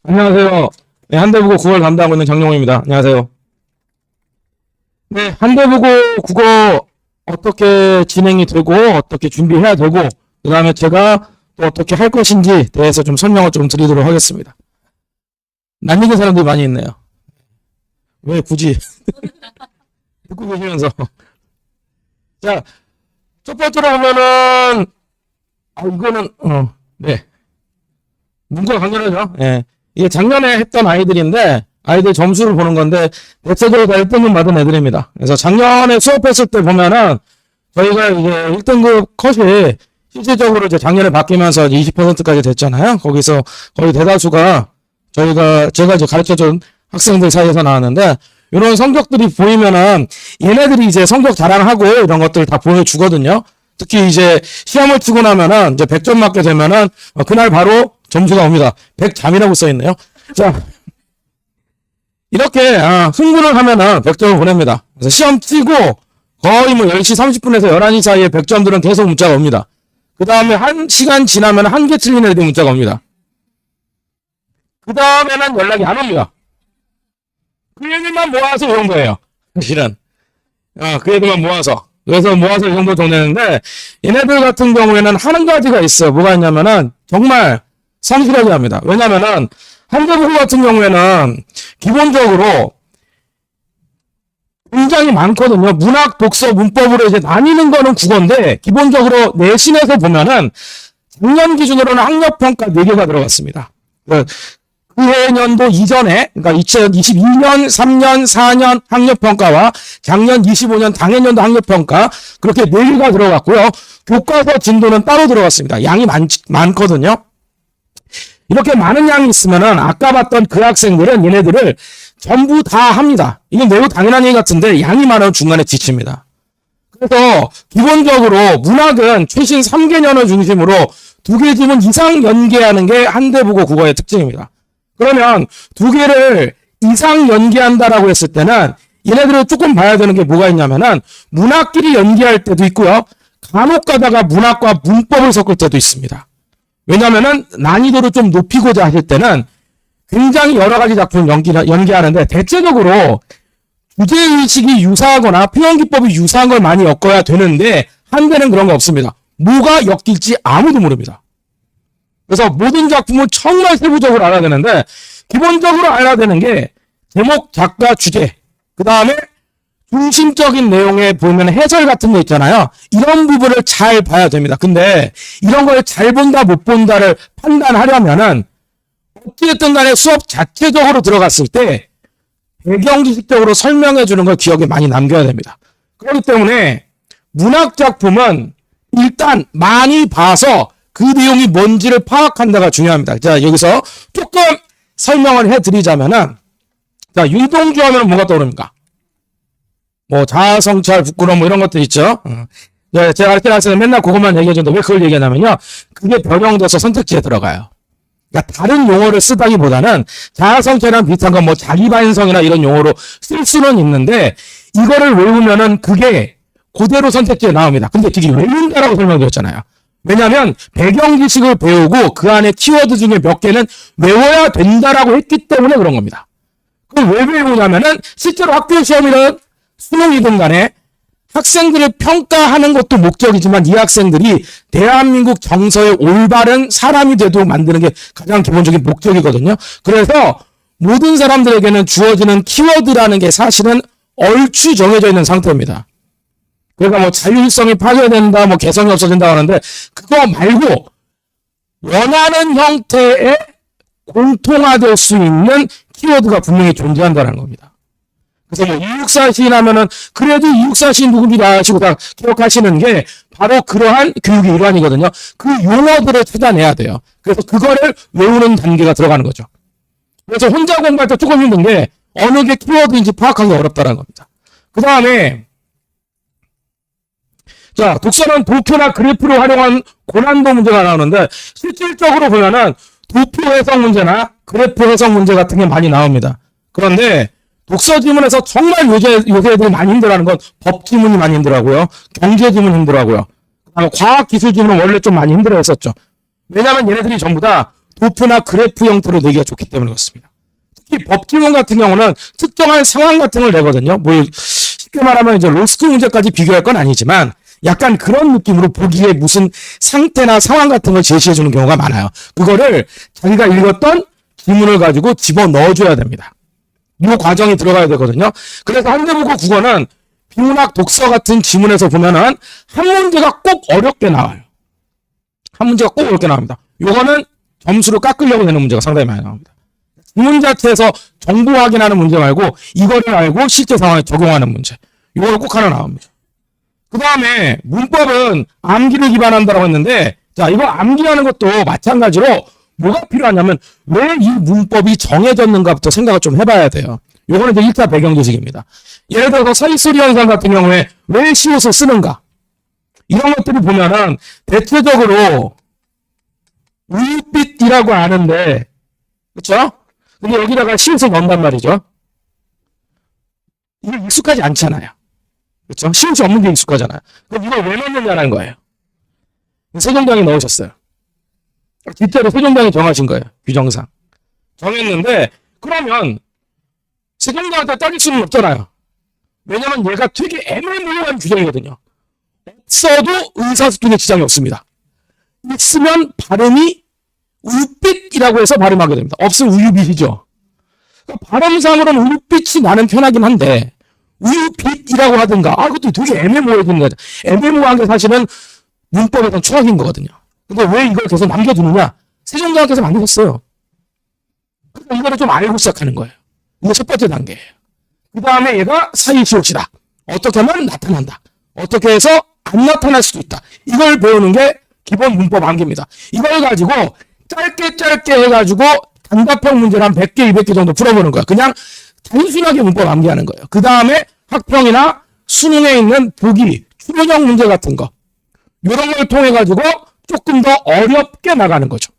안녕하세요. 네, 한대부고 국어를 담당하고 있는 장용호입니다. 안녕하세요. 네, 한대부고 국어 어떻게 진행이 되고 어떻게 준비해야 되고 그 다음에 제가 또 어떻게 할 것인지 대해서 좀 설명을 좀 드리도록 하겠습니다. 낯익은 사람들이 많이 있네요. 왜 굳이 듣고 계시면서 자, 첫 번째로 보면은 이거는 네, 문구가 강렬하죠. 예. 이게 작년에 했던 아이들인데 아이들 점수를 보는 건데 대체적으로 다 1등급 받은 애들입니다. 그래서 작년에 수업했을 때 보면은 저희가 이제 1등급 컷이 실질적으로 이제 작년에 바뀌면서 20%까지 됐잖아요. 거기서 거의 대다수가 제가 이제 가르쳐준 학생들 사이에서 나왔는데 이런 성적들이 보이면은 얘네들이 이제 성적 자랑하고 이런 것들 다 보여주거든요. 특히 이제 시험을 치고 나면은 이제 100점 맞게 되면은 그날 바로 점수가 옵니다. 100잠이라고 써있네요. 자, 이렇게 흥분을 하면은 100점을 보냅니다. 그래서 시험 치고 거의 뭐 10시 30분에서 11시 사이에 100점들은 계속 문자가 옵니다. 그 다음에 1시간 지나면 한 개 틀린 애들이 문자가 옵니다. 그 다음에는 연락이 안 옵니다. 그 애들만 모아서 이 정도예요. 사실은. 그 애들만 모아서. 그래서 모아서 이 정도 보내는데 얘네들 같은 경우에는 하는 가지가 있어요. 뭐가 있냐면은 정말 성실하게 합니다. 왜냐면은 한대부고 같은 경우에는 기본적으로 굉장히 많거든요. 문학, 독서, 문법으로 이제 나뉘는 거는 국어인데 기본적으로 내신에서 보면은 작년 기준으로는 학력평가 4개가 들어갔습니다. 그 해년도 이전에 그러니까 2022년, 3년, 4년 학력평가와 작년 25년 당해년도 학력평가 그렇게 4개가 들어갔고요. 교과서 진도는 따로 들어갔습니다. 양이 많거든요. 이렇게 많은 양이 있으면은 아까 봤던 그 학생들은 얘네들을 전부 다 합니다. 이게 매우 당연한 얘기 같은데 양이 많으면 중간에 지칩니다. 그래서 기본적으로 문학은 최신 3개년을 중심으로 2개 지문 이상 연계하는 게 한대부고 국어의 특징입니다. 그러면 2개를 이상 연계한다라고 했을 때는 얘네들을 조금 봐야 되는 게 뭐가 있냐면은 문학끼리 연계할 때도 있고요. 간혹 가다가 문학과 문법을 섞을 때도 있습니다. 왜냐면은 난이도를 좀 높이고자 하실 때는 굉장히 여러 가지 작품을 연계하는데 대체적으로 주제의식이 유사하거나 표현기법이 유사한 걸 많이 엮어야 되는데 한대는 그런 거 없습니다. 뭐가 엮일지 아무도 모릅니다. 그래서 모든 작품을 정말 세부적으로 알아야 되는데 기본적으로 알아야 되는 게 제목, 작가, 주제 그 다음에 중심적인 내용에 보면 해설 같은 거 있잖아요. 이런 부분을 잘 봐야 됩니다. 근데 이런 걸 잘 본다 못 본다를 판단하려면은 어찌됐든 간에 수업 자체적으로 들어갔을 때 배경지식적으로 설명해 주는 걸 기억에 많이 남겨야 됩니다. 그렇기 때문에 문학 작품은 일단 많이 봐서 그 내용이 뭔지를 파악한다가 중요합니다. 자, 여기서 조금 설명을 해드리자면은 자, 윤동주 하면 뭐가 떠오릅니까? 뭐 자아성찰, 부끄러움 뭐 이런 것들 있죠. 네, 제가 가르치는 학생은 맨날 그것만 얘기해주는데 왜 그걸 얘기하냐면요. 그게 변형돼서 선택지에 들어가요. 그러니까 다른 용어를 쓰다기보다는 자아성찰이랑 비슷한 건 뭐 자기반성이나 이런 용어로 쓸 수는 있는데 이거를 외우면은 그게 그대로 선택지에 나옵니다. 근데 그게 외운다라고 설명드렸잖아요. 왜냐하면 배경지식을 배우고 그 안에 키워드 중에 몇 개는 외워야 된다라고 했기 때문에 그런 겁니다. 그걸 왜 외우냐면은 실제로 학교 시험이든 수능이든 간에 학생들을 평가하는 것도 목적이지만 이 학생들이 대한민국 정서의 올바른 사람이 되도록 만드는 게 가장 기본적인 목적이거든요. 그래서 모든 사람들에게는 주어지는 키워드라는 게 사실은 얼추 정해져 있는 상태입니다. 그러니까 뭐 자율성이 파괴된다, 뭐 개성이 없어진다 하는데 그거 말고 원하는 형태의 공통화될 수 있는 키워드가 분명히 존재한다는 겁니다. 그래서 뭐 이육사 시인 하면은 그래도 이육사 시인 누군지 아시고 다 기억하시는 게 바로 그러한 교육의 일환이거든요. 그 용어들을 찾아내야 돼요. 그래서 그거를 외우는 단계가 들어가는 거죠. 그래서 혼자 공부할 때 조금 힘든 게 어느 게 키워드인지 파악하기 어렵다는 겁니다. 그 다음에 자, 독서는 도표나 그래프를 활용한 고난도 문제가 나오는데 실질적으로 보면은 도표 해석 문제나 그래프 해석 문제 같은 게 많이 나옵니다. 그런데 독서 지문에서 정말 요새 애들이 많이 힘들어하는 건 법 지문이 많이 힘들어하고요. 경제 지문 힘들어하고요. 과학 기술 지문은 원래 좀 많이 힘들어했었죠. 왜냐하면 얘네들이 전부 다 도프나 그래프 형태로 내기가 좋기 때문에 그렇습니다. 특히 법지문 같은 경우는 특정한 상황 같은 걸 내거든요. 뭐 쉽게 말하면 이제 로스트 문제까지 비교할 건 아니지만 약간 그런 느낌으로 보기에 무슨 상태나 상황 같은 걸 제시해 주는 경우가 많아요. 그거를 자기가 읽었던 지문을 가지고 집어 넣어줘야 됩니다. 이 과정이 들어가야 되거든요. 그래서 한대보고 국어는 비문학 독서 같은 지문에서 보면은 한 문제가 꼭 어렵게 나와요. 한 문제가 꼭 어렵게 나옵니다. 요거는 점수를 깎으려고 내는 문제가 상당히 많이 나옵니다. 지문 자체에서 정보 확인하는 문제 말고 이거를 알고 실제 상황에 적용하는 문제. 요거는 꼭 하나 나옵니다. 그 다음에 문법은 암기를 기반한다고 했는데, 자, 이거 암기하는 것도 마찬가지로 뭐가 필요하냐면 왜 이 문법이 정해졌는가부터 생각을 좀 해봐야 돼요. 요거는 이제 1차 배경 지식입니다. 예를 들어서 서희소리 현상 같은 경우에 왜 시옷을 쓰는가? 이런 것들을 보면은 대체적으로 우유빛이라고 아는데, 그쵸? 근데 여기다가 시옷을 넣는단 말이죠. 이게 익숙하지 않잖아요. 그쵸? 시옷이 없는 게 익숙하잖아요. 그럼 이걸 왜 넣느냐는 거예요. 세종대왕이 넣으셨어요. 실제로 세종대왕이 정하신 거예요. 규정상. 정했는데, 그러면 세종대왕한테 따질 수는 없잖아요. 왜냐면 얘가 되게 애매모호한 규정이거든요. 써도 의사소통에 지장이 없습니다. 있으면 발음이 우유빛이라고 해서 발음하게 됩니다. 없으면 우유빛이죠. 그러니까 발음상으로는 우유빛이 나는 편하긴 한데 우유빛이라고 하든가 그것도 되게 애매모호해지는 거죠. 애매모호한 게 사실은 문법에선 추락인 거거든요. 근데 왜 이걸 계속 남겨두느냐? 세종대왕께서 만드셨어요. 그러니까 이거를 좀 알고 시작하는 거예요. 이게 첫 번째 단계예요. 그 다음에 얘가 사이시옷이다. 어떻게 하면 나타난다. 어떻게 해서 안 나타날 수도 있다. 이걸 배우는 게 기본 문법 암기입니다. 이걸 가지고 짧게 해가지고 단답형 문제를 한 100개, 200개 정도 풀어보는 거야. 그냥 단순하게 문법 암기하는 거예요. 그 다음에 학평이나 수능에 있는 보기, 추론형 문제 같은 거 이런 걸 통해가지고 조금 더 어렵게 나가는 거죠.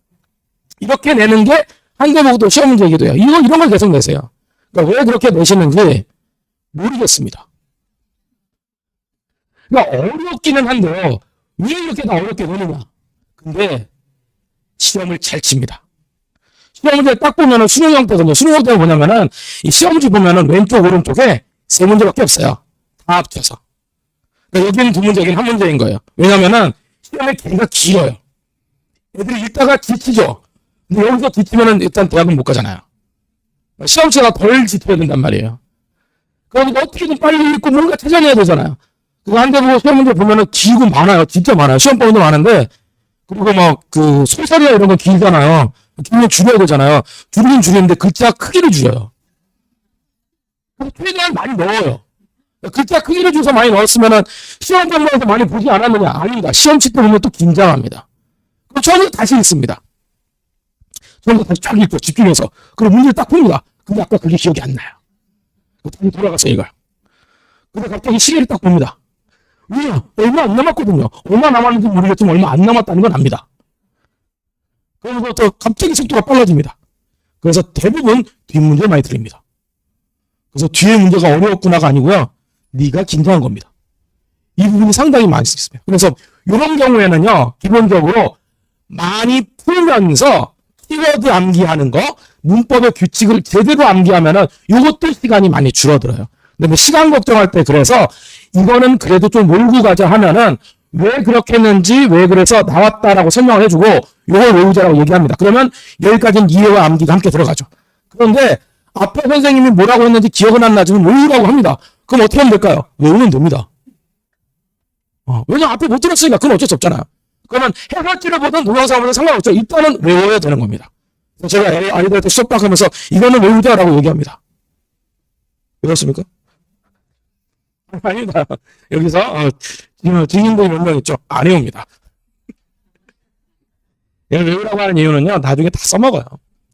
이렇게 내는 게 한대목도 시험 문제이기도 해요. 이런 걸 계속 내세요. 그러니까 왜 그렇게 내시는지 모르겠습니다. 그러니까 어렵기는 한데요. 왜 이렇게 다 어렵게 내느냐. 근데 시험을 잘 칩니다. 시험 문제 딱 보면은 수능 형태거든요. 수능 형태가 뭐냐면은 이 시험 문제 보면은 왼쪽 오른쪽에 세 문제밖에 없어요. 다 합쳐서. 그러니까 여기는 두 문제, 여기는 한 문제인 거예요. 왜냐면은 시험의 길이가 길어요. 애들이 읽다가 지치죠. 근데 여기서 지치면은 일단 대학은 못 가잖아요. 시험치가 덜 지쳐야 된단 말이에요. 그러니까 어떻게든 빨리 읽고 뭔가 찾아내야 되잖아요. 그거 한대 보고 시험 문제 보면은 길고 많아요. 진짜 많아요. 시험 범위도 많은데, 그리고 막 그 소설이나 이런 거 길잖아요. 길면 줄여야 되잖아요. 줄이긴 줄이는데 글자 크기를 줄여요. 그래서 최대한 많이 넣어요. 글자 크기를 줘서 많이 넣었으면은 시험 범위에서 많이 보지 않았느냐? 아닙니다. 시험 칠 때 보면 또 긴장합니다. 그럼 처음부터 다시 읽습니다. 처음부터 다시 쫙 읽고 집중해서. 그럼 문제를 딱 풉니다. 근데 아까 그게 기억이 안 나요. 다시 돌아가서 이걸. 근데 갑자기 시계를 딱 봅니다. 왜요? 얼마 안 남았거든요. 얼마 남았는지 모르겠지만 얼마 안 남았다는 건 압니다. 그러면서 또 갑자기 속도가 빨라집니다. 그래서 대부분 뒷문제를 많이 드립니다. 그래서 뒤에 문제가 어려웠구나가 아니고요. 네가 긴장한 겁니다. 이 부분이 상당히 많이 있습니다. 그래서 이런 경우에는요. 기본적으로 많이 풀면서 키워드 암기하는 거, 문법의 규칙을 제대로 암기하면은 이것도 시간이 많이 줄어들어요. 근데 뭐 시간 걱정할 때 그래서 이거는 그래도 좀 몰고 가자 하면은 왜 그렇게 했는지 왜 그래서 나왔다라고 설명을 해주고 이걸 외우자라고 얘기합니다. 그러면 여기까지는 이해와 암기가 함께 들어가죠. 그런데 앞에 선생님이 뭐라고 했는지 기억은 안 나지만 외우라고 합니다. 그럼 어떻게 하면 될까요? 외우면 됩니다. 왜냐면 앞에 못 들었으니까 그건 어쩔 수 없잖아요. 그러면 해설지를 보든 동영상을 보든 상관없죠. 일단은 외워야 되는 겁니다. 제가 아이들한테 수업박 하면서 이거는 외우자라고 얘기합니다. 외웠습니까? 아닙니다. 여기서 증인들이 몇 명 있죠. 안 외웁니다. 얘를 외우라고 하는 이유는요. 나중에 다 써먹어요.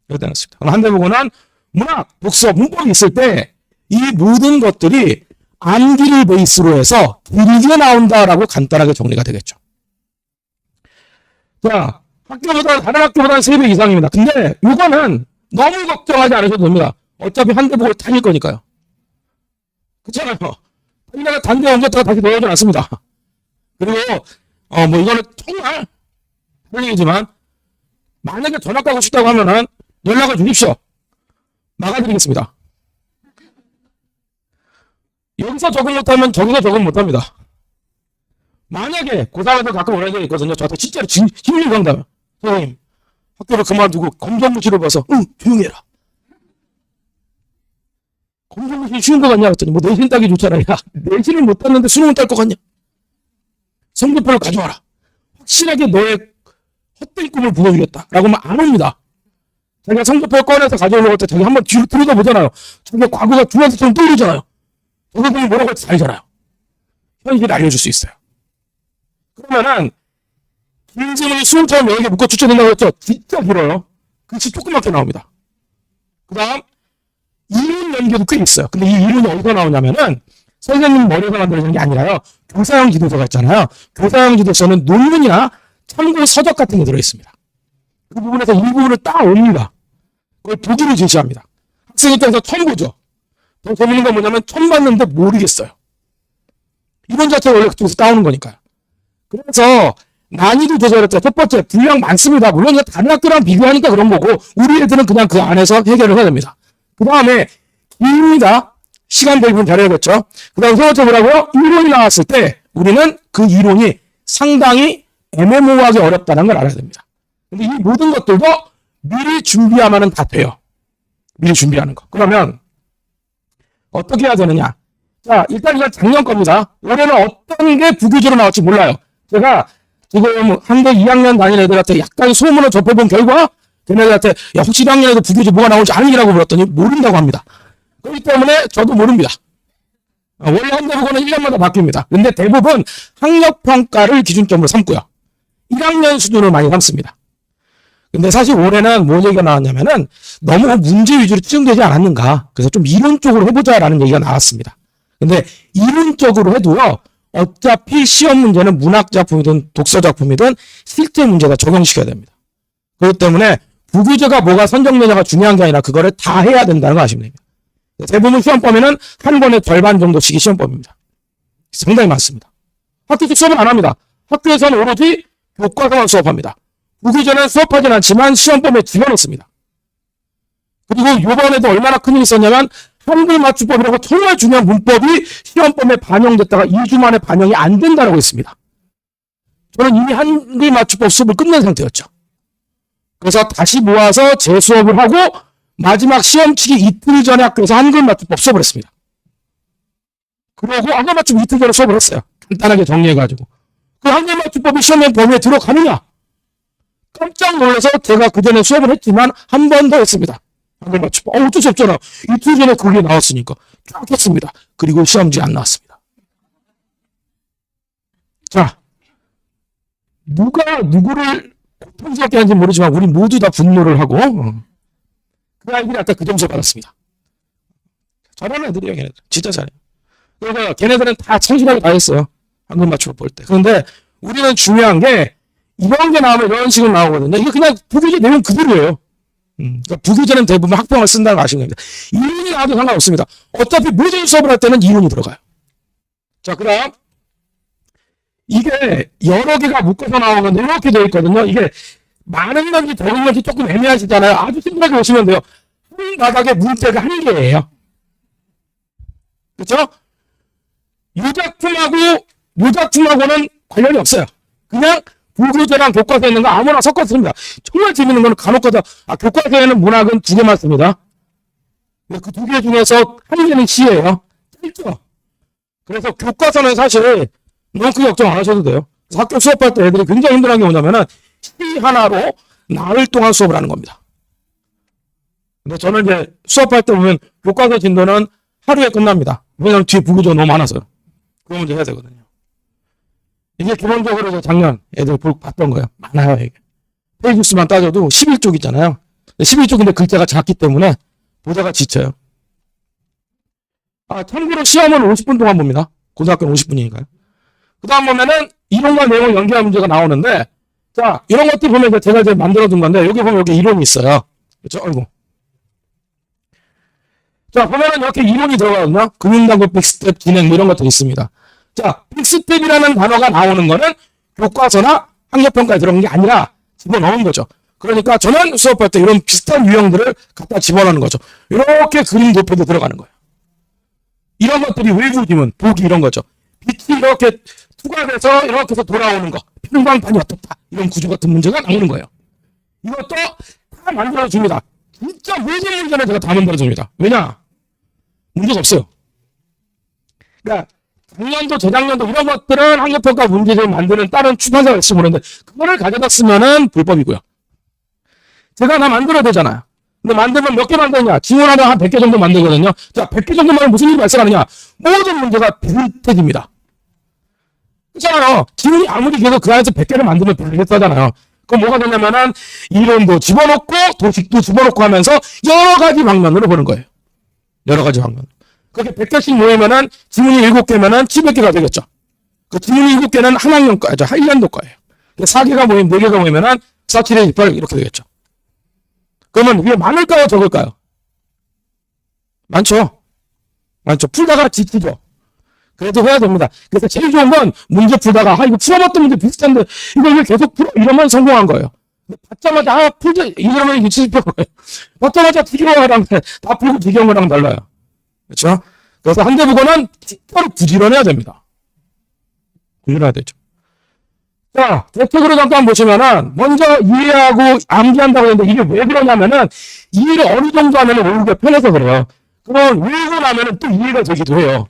이렇게 되었습니다. 한대보고는 문학, 독서, 문법이 있을 때 이 모든 것들이 암기를 베이스로 해서 길게 나온다라고 간단하게 정리가 되겠죠. 자, 다른 학교보다는 3배 이상입니다. 근데 이거는 너무 걱정하지 않으셔도 됩니다. 어차피 한대보고 다닐 거니까요. 그렇잖아요. 내가 단대 옮겼다가 다시 넣어주지 않습니다. 그리고 뭐 이거는 정말 할 얘기지만 만약에 전학 가고 싶다고 하면은 연락을 주십시오. 막아드리겠습니다. 여기서 적응 못하면 저기서 적응 못합니다. 만약에 고3에서 가끔 오는 적이 있거든요. 저한테 진짜로 힘을 강다면 선생님 학교를 그만두고 검정고시를 봐서 조용해라. 검정고시 쉬운 거 같냐 그랬더니 뭐 내신 따기 좋잖아. 야 내신을 못 땄는데 수능은 딸 거 같냐. 성적표를 가져와라. 확실하게 너의 헛된 꿈을 부어주겠다 라고 하면 안 옵니다. 자기가 성적표 꺼내서 가져오려고 할 때 자기 한번 뒤로 들여다보잖아요. 자기가 과거가 주황색처럼 떠오르잖아요. 저거 보면 뭐라고 할지 알잖아요. 현실을 알려줄 수 있어요. 그러면은 김지문이 수능처럼 여러 개 묶어 추천된다고 했죠. 진짜 길어요. 글씨 조그맣게 나옵니다. 그 다음 이론 연계도 꽤 있어요. 근데 이 이론이 어디서 나오냐면은 선생님 머리에서 만들어지는 게 아니라요. 교사형 지도서가 있잖아요. 교사형 지도서는 논문이나 참고 서적 같은 게 들어있습니다. 그 부분에서 일부분을 딱 옵니다. 그걸 보기를 제시합니다. 학생 입장에서 처음 보죠. 더 재밌는 건 뭐냐면 처음 봤는데 모르겠어요. 이론 자체가 원래 그쪽에서 따오는 거니까요. 그래서 난이도 조절할 때 첫 번째 분량 많습니다. 물론 이거 다른 학교랑 비교하니까 그런 거고 우리 애들은 그냥 그 안에서 해결을 해야 됩니다. 그 다음에 길입니다. 시간 대비분 잘해야겠죠. 그 다음 세 번째 뭐라고요? 이론이 나왔을 때 우리는 그 이론이 상당히 애매모호하게 어렵다는 걸 알아야 됩니다. 근데 이 모든 것들도 미리 준비하면 다 돼요. 미리 준비하는 거. 그러면 어떻게 해야 되느냐? 자, 일단 이건 작년 겁니다. 올해는 어떤 게 부교재로 나올지 몰라요. 제가 지금 한대 2학년 다니는 애들한테 약간 소문을 접해본 결과 걔네들한테 야 혹시 1학년에도 부교재 뭐가 나올지 아니라고 물었더니 모른다고 합니다. 그렇기 때문에 저도 모릅니다. 원래 한대부고는 1년마다 바뀝니다. 근데 대부분 학력평가를 기준점으로 삼고요. 1학년 수준으로 많이 삼습니다. 근데 사실 올해는 뭔 얘기가 나왔냐면은 너무 문제 위주로 치중되지 않았는가. 그래서 좀 이론적으로 해보자라는 얘기가 나왔습니다. 근데 이론적으로 해도요. 어차피 시험 문제는 문학작품이든 독서작품이든 실제 문제다 적용시켜야 됩니다. 그렇기 때문에 부교재가 뭐가 선정되냐가 중요한 게 아니라 그거를 다 해야 된다는 거 아시면 됩니다. 대부분 시험 범위는 한 번에 절반 정도씩이 시험 범위입니다. 상당히 많습니다. 학교에서 수업은 안 합니다. 학교에서는 오로지 교과서만 수업합니다. 부교재는 수업하진 않지만 시험 범위에 집어넣습니다. 그리고 이번에도 얼마나 큰일이 있었냐면 한글 맞춤법이라고 정말 중요한 문법이 시험 범위에 반영됐다가 2주 만에 반영이 안 된다고 했습니다. 저는 이미 한글 맞춤법 수업을 끝낸 상태였죠. 그래서 다시 모아서 재수업을 하고 마지막 시험 치기 이틀 전에 학교에서 한글 맞춤법 수업을 했습니다. 그러고 한글 맞춤 이틀 전에 수업을 했어요. 간단하게 정리해가지고. 그 한글 맞춤법이 시험의 범위에 들어가느냐? 깜짝 놀라서 제가 그 전에 수업을 했지만 한 번 더 했습니다. 한글 맞춤법. 어쩔 수 없잖아. 이틀 전에 그게 나왔으니까. 쫙 했습니다. 그리고 시험지 안 나왔습니다. 자, 누가 누구를 고통스럽게 하는지 모르지만 우리 모두 다 분노를 하고 그 아이들이 아까 그 점수 받았습니다. 잘하는 애들이에요. 걔네들. 진짜 잘해요. 그래서 걔네들은 다 성실하게 다 했어요. 한글 맞춤법 볼 때. 그런데 우리는 중요한 게 이런 게 나오면 이런 식으로 나오거든요. 이게 그냥 부교재 내용 그대로예요. 그러니까 부교재는 대부분 학평을 쓴다는 거 아시는 겁니다. 이론이 나와도 상관없습니다. 어차피 모든 수업을 할 때는 이론이 들어가요. 자, 그 다음 이게 여러 개가 묶어서 나오는 건데 이렇게 되어 있거든요. 이게 많은 건지 적은 건지 조금 애매하시잖아요. 아주 심플하게 보시면 돼요. 한 바닥에 문제가 한 개예요. 그렇죠? 요작품하고는 관련이 없어요. 그냥 부교재랑 교과서에 있는 거 아무나 섞어서 씁니다. 정말 재밌는 거는 간혹가다 교과서에는 문학은 2개만 씁니다. 그 2개 중에서 한 개는 시예요. 짧죠? 그래서 교과서는 사실 너무 크게 걱정 안 하셔도 돼요. 학교 수업할 때 애들이 굉장히 힘들어하는 게 뭐냐면은 시 하나로 나흘 동안 수업을 하는 겁니다. 근데 저는 이제 수업할 때 보면 교과서 진도는 하루에 끝납니다. 왜냐면 뒤에 부교재가 너무 많아서요. 그거 먼저 해야 되거든요. 이게 기본적으로 저 작년 애들 봤던 거예요. 많아요, 이게. 페이지 수만 따져도 11쪽 있잖아요. 11쪽인데 글자가 작기 때문에 보다가 지쳐요. 참고로 시험은 50분 동안 봅니다. 고등학교는 50분이니까요. 그 다음 보면은 이론과 내용 연결 문제가 나오는데, 자, 이런 것들 보면 제가 이제 만들어둔 건데, 여기 보면 여기 이론이 있어요. 그렇죠? 아이고. 자, 보면은 이렇게 이론이 들어가거든요. 금융당국 빅스텝 진행 뭐 이런 것들이 있습니다. 자, 빅스텝이라는 단어가 나오는 거는 교과서나 학력평가에 들어간 게 아니라 집어넣은 거죠. 그러니까 저는 수업할 때 이런 비슷한 유형들을 갖다 집어넣는 거죠. 이렇게 그림 도표도 들어가는 거예요. 이런 것들이 외부 지문, 보기 이런 거죠. 빛이 이렇게 투과돼서 이렇게 해서 돌아오는 거. 평광판이 어떻다. 이런 구조 같은 문제가 나오는 거예요. 이것도 다 만들어줍니다. 진짜 모든 문제는 제가 다 만들어줍니다. 왜냐? 문제가 없어요. 그러니까 작년도 재작년도 이런 것들은 학력평가 문제를 만드는 다른 출판사가 있을지 모르는데 그거를 가져다 쓰면은 불법이고요. 제가 다 만들어야 되잖아요. 근데 만들면 몇 개 만드느냐? 지원하다 한 100개 정도 만들거든요. 자, 100개 정도만 무슨 일이 발생하느냐? 모든 문제가 비슷해집니다. 그렇잖아요. 지문이 아무리 계속 그 안에서 100개를 만들면 비슷하잖아요. 그럼 뭐가 되냐면은 이론도 집어넣고 도식도 집어넣고 하면서 여러 가지 방면으로 보는 거예요. 여러 가지 방면. 그렇게 100개씩 모이면은 지문이 7개면은 700개가 되겠죠. 그 지문이 7개는 한 학년 거죠. 1년도 거예요. 4개가 모이면 4개가 모이면은 4, 7에 28 이렇게 되겠죠. 그러면 이게 많을까요? 적을까요? 많죠. 많죠. 풀다가 지치죠. 그래도 해야 됩니다. 그래서 제일 좋은 건 문제 풀다가 이거 풀어봤던 문제 비슷한데 이거 왜 계속 풀어? 이러면 성공한 거예요. 받자마자 풀자 이러면 이거 70%예요. 받자마자 지겨워랑 다 풀고 지겨운 거랑 달라요. 그렇죠? 그래서 한대국어는 진짜로 부지런해야 됩니다. 부지런해야 되죠. 자, 대책으로 잠깐 보시면은, 먼저 이해하고 암기한다고 했는데, 이게 왜 그러냐면은, 이해를 어느 정도 하면은 외우기가 편해서 그래요. 그럼 외우고 나면은 또 이해가 되기도 해요.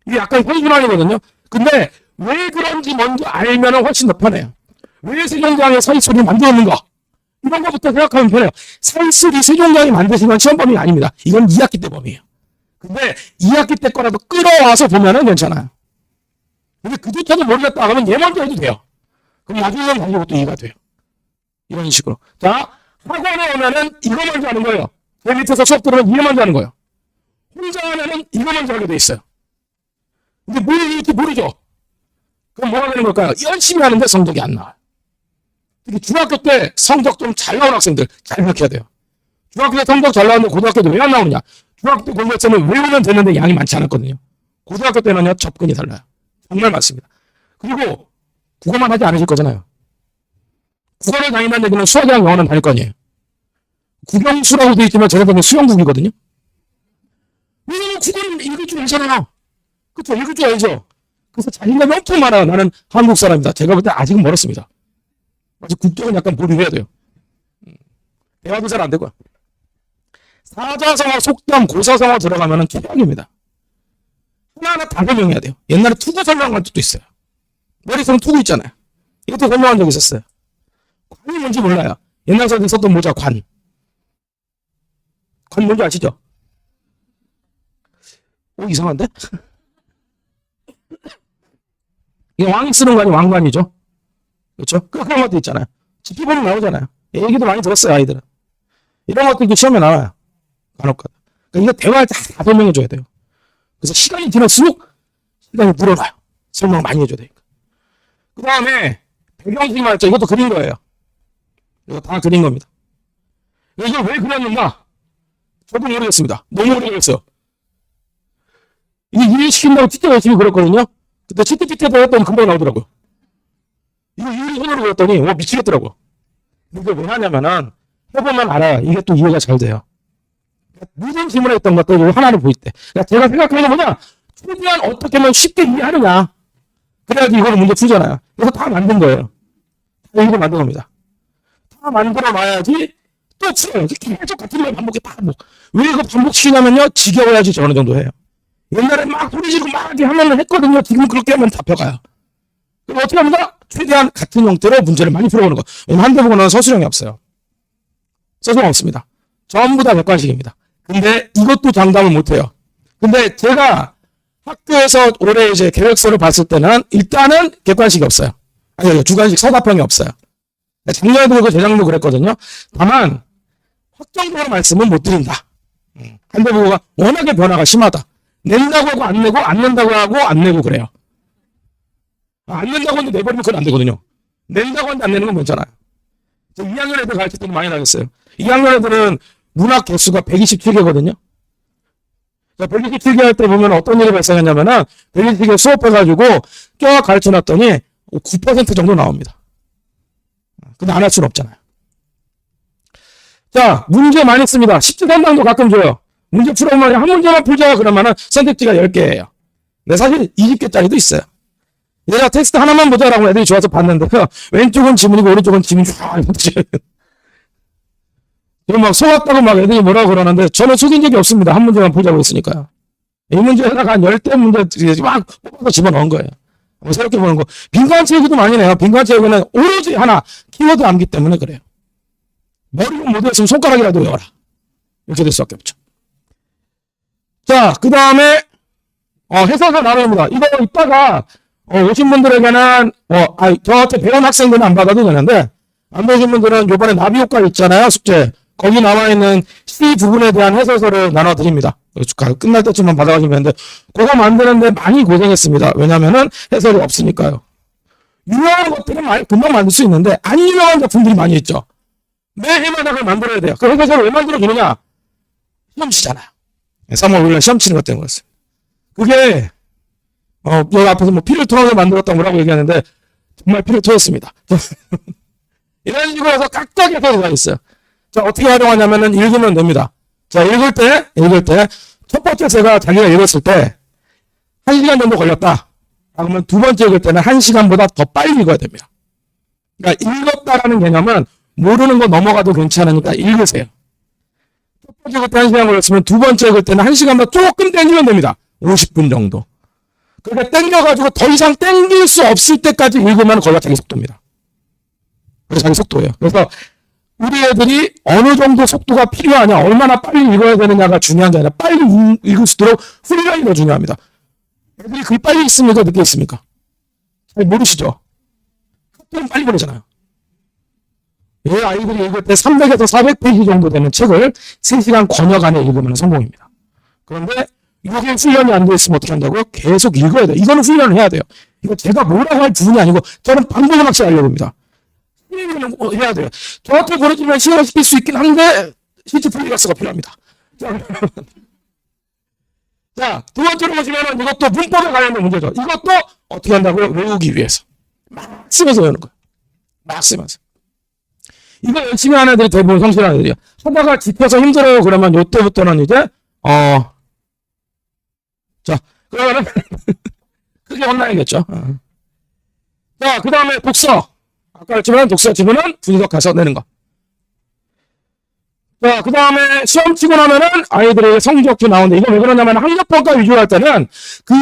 이게 약간 선순환이거든요. 근데, 왜 그런지 먼저 알면은 훨씬 더 편해요. 왜 세종대왕이 서희소리 만들었는가? 이런 것부터 생각하면 편해요. 서희소리 세종대왕이 만드신 건 시험범위 아닙니다. 이건 2학기 때 범위예요. 근데 2학기 때 거라도 끌어와서 보면은 괜찮아요. 근데 그조차도 모르겠다 하면 얘 먼저 해도 돼요. 그럼 나중에 가지고 또 이해가 돼요. 이런 식으로. 자, 학원에 오면은 이거 먼저 하는 거예요. 제 밑에서 수업 들으면 이거 먼저 하는 거예요. 혼자 하면은 이거 먼저 하게 돼 있어요. 근데 뭘 이렇게 모르죠? 그럼 뭐가 되는 걸까요? 열심히 하는데 성적이 안 나와요. 특히 중학교 때 성적 좀 잘 나온 학생들 잘 기억해야 돼요. 중학교 때 성적 잘 나왔는데 고등학교 때 왜 안 나오느냐? 중학교 때 공부했으면 외우면 되는데 양이 많지 않았거든요. 고등학교 때는요, 접근이 달라요. 정말 많습니다. 그리고 국어만 하지 않으실 거잖아요. 국어를 다닌다는 얘기는 수학이랑 영어는 다닐 거 아니에요. 국영수라고 되어 있지만 제가 보면 수영국이거든요. 왜냐면 국어는 읽을 줄 알잖아요. 그쵸? 읽을 줄 알죠? 그래서 자신감이 엄청 많아요. 나는 한국 사람이다. 제가 볼 때 아직은 멀었습니다. 아직 국적은 약간 보류해야 돼요. 대화도 잘 안 되고요. 사자성어, 속담, 고사성어 들어가면은 최악입니다. 하나하나 다 설명해야 돼요. 옛날에 투구 설명한 적도 있어요. 머릿속에 투구 있잖아요. 이것도 설명한 적 있었어요. 관이 뭔지 몰라요. 옛날 사람들 썼던 모자 관. 관 뭔지 아시죠? 이상한데? 이게 왕이 쓰는 관이 왕관이죠. 그렇죠? 그런 것도 있잖아요. 지피 보면 나오잖아요. 얘기도 많이 들었어요, 아이들은. 이런 것도 시험에 나와요. 간혹가다. 그러니까 이거 대화할 때 다 설명해 줘야 돼요. 그래서 시간이 지날수록 시간이 늘어나요. 설명 많이 해줘야 되니까. 그 다음에 배경지만 했죠. 이것도 그린 거예요. 이거 다 그린 겁니다. 이걸 왜 그렸는가? 저도 모르겠습니다. 너무 모르겠어요. 이게 이해시킨다고 진짜 열심히 그렸거든요. 그때 치트피트에도 했더니 금방 나오더라고요. 이거 유리 손으로 그렸더니 미치겠더라고요. 이걸 왜 하냐면은 해보면 알아요. 이게 또 이해가 잘 돼요. 무슨 질문을 했던 것들 하나를 보일 때. 그러니까 제가 생각하는 건 뭐냐? 최대한 어떻게 하면 쉽게 이해하느냐. 그래야지 이거를 문제 풀잖아요. 그래서 다 만든 거예요. 이거 만든 겁니다. 다 만들어 놔야지 또 풀어요. 계속 같은 말 반복해 반복. 왜 이거 반복시키냐면요. 지겨워야지 저 어느 정도 해요. 옛날에 막 소리 지르고 막 하면 했거든요. 지금 그렇게 하면 잡혀가요. 그럼 어떻게 합니까? 최대한 같은 형태로 문제를 많이 풀어보는 거. 왜냐면 한대보고는 서술형이 없어요. 서술형 없습니다. 전부 다 객관식입니다. 근데 이것도 장담을 못해요. 근데 제가 학교에서 올해 이제 계획서를 봤을 때는 일단은 객관식이 없어요. 아니, 주관식 서답형이 없어요. 작년에도 그렇고 재작년도 그랬거든요. 다만 확정적으로 말씀은 못 드린다. 한대보고가 워낙에 변화가 심하다. 낸다고 하고 안 내고 안 낸다고 하고 안 내고 그래요. 안 낸다고 하는데 내버리면 그건 안 되거든요. 낸다고 하는데 안 내는 건 괜찮아요. 2학년 애들 가르칠 때도 많이 나겠어요. 2학년 애들은 문학 개수가 127개거든요. 127개 할 때 보면 어떤 일이 발생했냐면은 127개 수업해가지고 껴 가르쳐 놨더니 9% 정도 나옵니다. 근데 안 할 수는 없잖아요. 자, 문제 많이 씁니다. 10지 선당도 가끔 줘요. 문제 풀어보면 한 문제만 풀자 그러면은 선택지가 10개예요. 근데 사실 20개짜리도 있어요. 내가 텍스트 하나만 보자라고 애들이 좋아서 봤는데 왼쪽은 지문이고 오른쪽은 지문 쫙 이거 막 속았다고 막 애들이 뭐라고 그러는데 저는 속인 적이 없습니다. 한 문제만 풀자고 했으니까요. 이 문제에다가 한 10대 문제 막 뽑아서 집어넣은 거예요. 뭐 새롭게 보는 거. 빈칸 채우기도 많이 내요. 빈칸 채우기는 오로지 하나 키워드 암기 때문에 그래요. 머리로 못했으면 손가락이라도 외워라. 이렇게 될 수밖에 없죠. 자, 그 다음에 해석을 나눕니다. 이거 이따가 오신 분들에게는 저한테 배운 학생들은 안 받아도 되는데 안 보신 분들은 요번에 나비효과 있잖아요. 숙제. 거기 나와 있는 C 부분에 대한 해설서를 나눠드립니다. 끝날 때쯤만 받아가시면 되는데 그거 만드는데 많이 고생했습니다. 왜냐면은 해설이 없으니까요. 유명한 것들은 금방 만들 수 있는데 안 유명한 작품들이 많이 있죠. 매 해마다 그걸 만들어야 돼요. 그 해설을 왜 만들어주느냐? 시험 치잖아요. 3월 5일 시험 치는 것 때문에 그렇습니다. 그게 여기 앞에서 뭐 피를 토하게 만들었다 뭐라고 얘기하는데 정말 피를 토했습니다. 이런 식으로 해서 각각의 해설이 있어요. 자, 어떻게 활용하냐면은 읽으면 됩니다. 자, 읽을 때 첫 번째 제가 자기가 읽었을 때 1시간 정도 걸렸다. 그러면 두 번째 읽을 때는 1시간보다 더 빨리 읽어야 됩니다. 그러니까 읽었다라는 개념은 모르는 거 넘어가도 괜찮으니까 읽으세요. 첫 번째 읽을 때 1시간 걸렸으면 두 번째 읽을 때는 1시간보다 조금 땡기면 됩니다. 50분 정도. 그렇게 땡겨가지고 더 이상 땡길 수 없을 때까지 읽으면 거기가 자기 속도입니다. 그래서 자기 속도예요. 그래서 우리 애들이 어느 정도 속도가 필요하냐, 얼마나 빨리 읽어야 되느냐가 중요한 게 아니라 빨리 읽을 수 있도록 훈련이 더 중요합니다. 애들이 그게 빨리 있습니까? 늦게 있습니까? 잘 모르시죠? 속도는 빨리 보내잖아요. 아이들이 읽을 때 300에서 400페이지 정도 되는 책을 3시간 권역 안에 읽으면 성공입니다. 그런데 이게 훈련이 안 돼 있으면 어떻게 한다고요? 계속 읽어야 돼요. 이거는 훈련을 해야 돼요. 이거 제가 뭐라고 할 부분이 아니고 저는 방법을 확실히 알려봅니다. 해야 돼요. 저한테 보내주면 시간시킬 수 있긴 한데 실제 플리가스가 필요합니다. 자, 두 번째로 보시면 이것도 문법에 관련된 문제죠. 이것도 어떻게 한다고요? 외우기 위해서. 막 쓰면서 외우는 거예요. 막 쓰면서. 이거 열심히 하는 애들이 대부분 성실한 애들이야. 하다가 지쳐서 힘들어요. 그러면 요때부터는 이제 자, 그러면은 크게 혼나야겠죠. 자, 그 다음에 독서. 아까 했지만 독서 지문은 분석해서 내는 거. 자, 그 다음에 시험 치고 나면은 아이들의 성적표 나오는데 이거 왜 그러냐면 학력평가 위주로 할 때는 그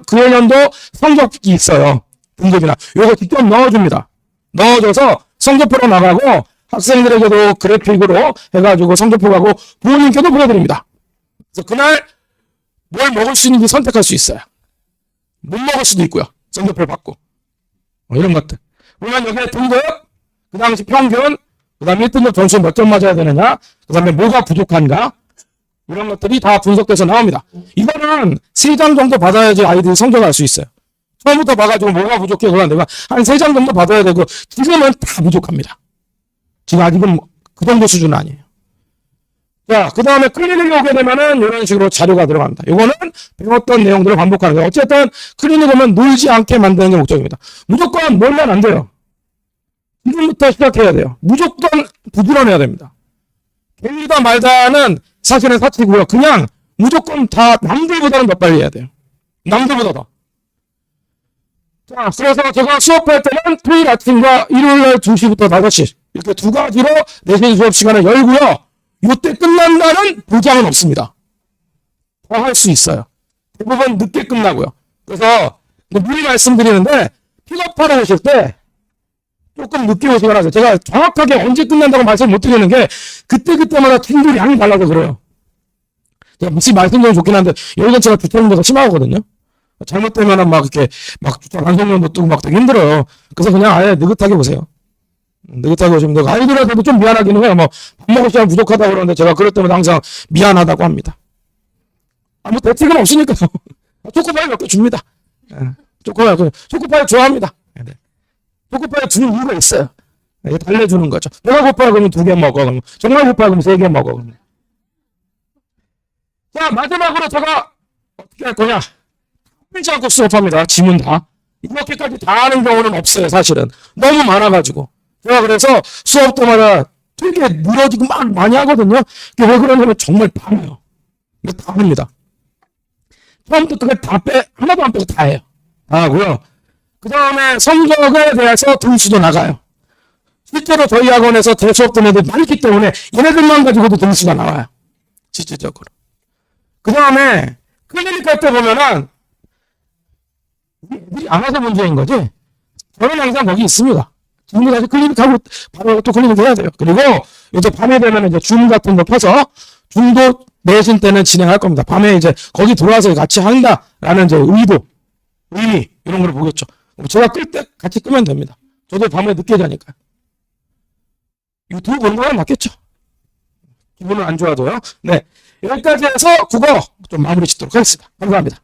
해년도 성적이 있어요. 등급이나. 요거 직접 넣어줍니다. 넣어줘서 성적표로 나가고 학생들에게도 그래픽으로 해가지고 성적표 가고 부모님께도 보여드립니다. 그래서 그날 뭘 먹을 수 있는지 선택할 수 있어요. 못 먹을 수도 있고요. 성적표를 받고. 이런 것들. 그러면 여기에 등급, 그 당시 평균, 그 다음에 1등급 점수 몇 점 맞아야 되느냐, 그 다음에 뭐가 부족한가, 이런 것들이 다 분석돼서 나옵니다. 이거는 3장 정도 받아야지 아이들이 성적을 알 수 있어요. 처음부터 봐가지고 뭐가 부족해, 그건 안 되고, 한 3장 정도 받아야 되고, 지금은 다 부족합니다. 지금 아직은 그 정도 수준은 아니에요. 자, 그 다음에 클리닉에 오게 되면은 이런 식으로 자료가 들어갑니다. 이거는 배웠던 내용들을 반복하는 거예요. 어쨌든 클리닉 오면 놀지 않게 만드는 게 목적입니다. 무조건 놀면 안 돼요. 지금부터 시작해야 돼요. 무조건 부지런해야 됩니다. 개이다 말다는 사실은 사치고요. 그냥 무조건 다 남들보다는 더 빨리 해야 돼요. 남들보다 더. 자, 그래서 제가 수업할 때는 토요일 아침과 일요일날 2시부터 5시 이렇게 두 가지로 내신 수업 시간을 열고요. 이때 끝난다는 보장은 없습니다. 더 할 수 있어요. 대부분 늦게 끝나고요. 그래서 미리 말씀드리는데 픽업하러 오실 때 조금 늦게 오시거나 하세요. 제가 정확하게 언제 끝난다고 말씀 못 드리는 게 그때마다 친구들 양이 달라서 그래요. 제가 무슨 말씀드리면 좋긴 한데 여기 근처가 주차문제가 심하거든요. 잘못되면은 막 이렇게 막 주차 단속면도 뜨고 막 되게 힘들어요. 그래서 그냥 아예 느긋하게 보세요. 느긋하게 오시면 되고 아이들한테도 좀 미안하기는 해요. 뭐 밥 먹을 시간 부족하다고 그러는데 제가 그럴 때마다 항상 미안하다고 합니다. 뭐 대책은 없으니까 초코파이 몇 개 줍니다. 초코파이 좋아합니다. 초코파이 주는 이유가 있어요. 달래주는 거죠. 내가 고파요 그러면 2개 먹어. 그러면 정말 고파요 그러면 3개 먹어. 그러면. 자, 마지막으로 제가 어떻게 할 거냐. 풀지 않고 수업합니다. 지문 다. 이렇게까지 다 하는 경우는 없어요. 사실은. 너무 많아가지고. 제가 그래서 수업 때마다 되게 늘어지고 막 많이 하거든요. 그게 왜 그러냐면 정말 많아요. 이거 다 합니다. 처음부터 끝까지 다 하나도 안 빼고 다 해요. 다 하고요. 그 다음에 성적에 대해서 등수도 나가요. 실제로 저희 학원에서 대수업 든 애들 많기 때문에 얘네들만 가지고도 등수가 나와요. 실질적으로. 그 다음에 클리닉 할 때 보면은 애들이 안 와서 문제인 거지. 저는 항상 거기 있습니다. 지금도 다시 클리닉하고 바로 또 클리닉 해야 돼요. 그리고 이제 밤에 되면 이제 줌 같은 거 켜서 줌도 내신 때는 진행할 겁니다. 밤에 이제 거기 들어와서 같이 한다라는 이제 의미 이런 걸 보겠죠. 제가 끌 때 같이 끄면 됩니다. 저도 밤에 늦게 자니까. 유튜브 보는 거랑 맞겠죠. 기분은 안 좋아도요. 네. 여기까지 해서 국어 좀 마무리 짓도록 하겠습니다. 감사합니다.